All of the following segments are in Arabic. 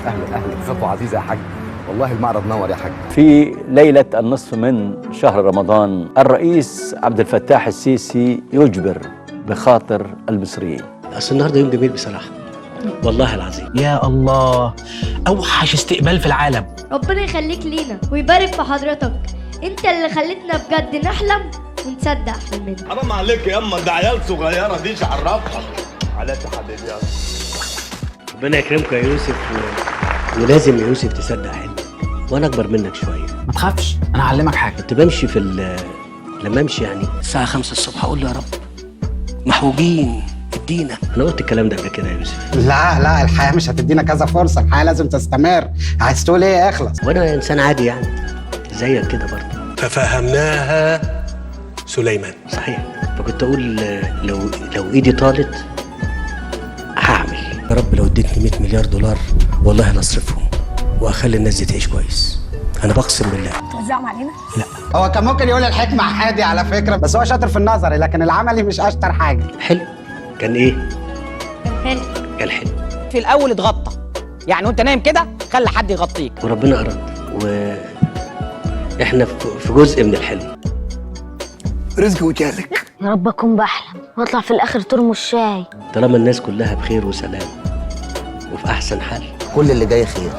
اهلا خطوه عزيزه يا حاج، والله المعرض نور يا حاج. في ليلة النصف من شهر رمضان الرئيس عبد الفتاح السيسي يجبر بخاطر المصريين. أصل النهارده يوم جميل بصراحة، والله العظيم. يا الله، أوحش استقبال في العالم. ربنا يخليك لينا ويبارك في حضرتك، انت اللي خليتنا بجد نحلم ونصدق حلمنا. حرام عليك يا اما، ده عيال صغيره دي عرفها على حبيبي. يلا ربنا يكرمكم يا يوسف ولازم يا يوسف تصدق حلمك، وانا اكبر منك شويه. ما تخافش، انا هعلمك حاجه. كنت بمشي لما امشي يعني الساعه 5 الصبح اقول له يا رب محوجين ادينا. انا قلت الكلام ده قبل كده يا يوسف. لا الحياه مش هتدينا كذا فرصه، الحياه لازم تستمر. عايز تقول ايه؟ اخلص. وانا انسان عادي يعني زيك كده برضه. ففهمناها سليمان. صحيح. فكنت اقول لو ايدي طالت هعمل. يا رب لو اديتني 100 مليار دولار والله لاصرفهم واخلي الناس دي تعيش كويس. انا بقسم بالله. توزعهم علينا؟ لا، هو كان ممكن يقول الحكمه عادي على فكره، بس هو شاطر في النظري لكن العملي مش اشطر حاجه. حلو. كان ايه؟ كان حلو. كان حلو. في الاول اتغطى، يعني وانت نايم كده خلي حد يغطيك، وربنا اراد واحنا في جزء من الحلم. رزق وجالك. يا رب اكون بحلم واطلع في الاخر ترموا الشاي. طالما الناس كلها بخير وسلام وفي احسن حال، كل اللي جاي خير.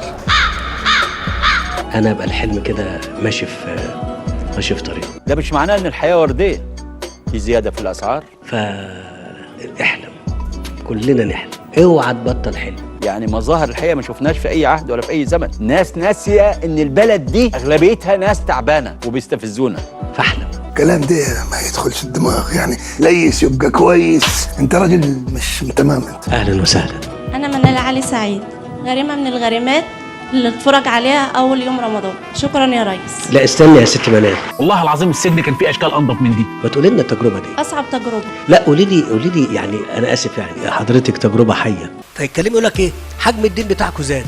انا ابقى الحلم كده ماشي في طريقه. ده مش معناه ان الحياة وردية، في زيادة في الأسعار. احلم، كلنا نحلم، اوعى تبطل حلم. يعني مظاهر الحقيقة ما شفناش في أي عهد ولا في أي زمن. ناس ناسية إن البلد دي أغلبيتها ناس تعبانة وبيستفزونا. فاحلم. الكلام ده ما يدخلش الدماغ، يعني ليس يبقى كويس. انت راجل مش تمام انت. اهلا وسهلا. انا منال علي سعيد، غريمه من الغريمات اللي اتفرج عليها اول يوم رمضان. شكرا يا ريس. لا استني يا ست منال، والله العظيم السجن كان فيه اشكال انضف من دي. ما تقولي لنا التجربه دي. اصعب تجربه. لا قولي لي يعني انا اسف، يعني حضرتك تجربه حيه. فيتكلم يقول لك ايه؟ حجم الدين بتاعكم زاد.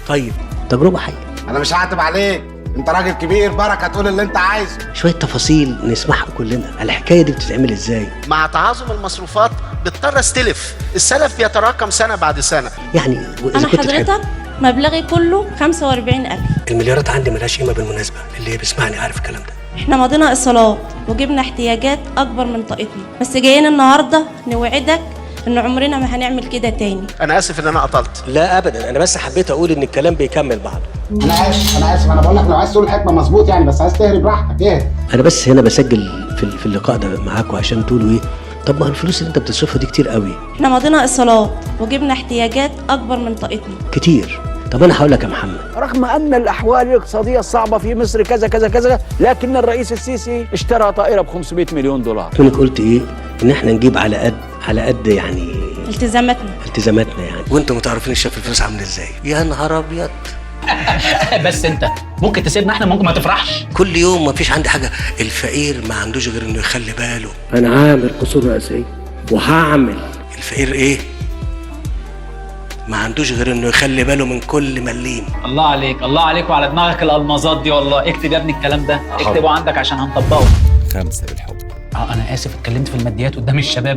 طيب تجربه حيه. انا مش هعتب عليك، انت راجل كبير بركه تقول اللي انت عايزه. شويه تفاصيل نسمعها كلنا. الحكايه دي بتتعمل ازاي؟ مع تعاظم المصروفات بضطر استلف، السلف بيتراكم سنه بعد سنه. يعني انا حضرتك مبلغي كله 45,000. المليارات عندي ملهاش قيمه بالمناسبه، اللي بيسمعني عارف الكلام ده. احنا ماضينا اصالات وجبنا احتياجات اكبر من طاقتنا، بس جايين النهارده نوعدك ان عمرنا ما هنعمل كده تاني. انا اسف ان انا قطلت. لا ابدا، انا بس حبيت اقول ان الكلام بيكمل بعضه. انا اسف انا بقول لك لو عايز تقول الحكمه مظبوط يعني، بس عايز تهري براحتك ايه. انا بس هنا بسجل في اللقاء ده معاكم عشان تقولوا ايه. طب ما الفلوس اللي انت بتصرفها دي كتير قوي. احنا ماضينا اصالات وجبنا احتياجات اكبر من طاقتنا. كتير. طب انا هقول لك يا محمد، رغم أن الأحوال الاقتصادية الصعبة في مصر كذا كذا كذا، لكن الرئيس السيسي اشترى طائرة ب500 مليون دولار. كنت قلت ايه؟ ان احنا نجيب على قد يعني التزاماتنا يعني. وانتم ما تعرفين شايف الفلوس عامله ازاي. يا نهار ابيض. بس انت ممكن تسيبنا احنا، ممكن ما تفرحش. كل يوم ما فيش عندي حاجه. الفقير ما عندوش غير انه يخلي باله. انا عامل قصور رئاسيه وهعمل. الفقير ايه؟ ما عندوش غير انه يخلي باله من كل مليم. الله عليك، الله عليك وعلى دماغك الالمازات دي والله. اكتب يا ابني الكلام ده، اكتبه عندك عشان هنطبقه. 5 بالحب. انا اسف اتكلمت في الماديات قدام الشباب.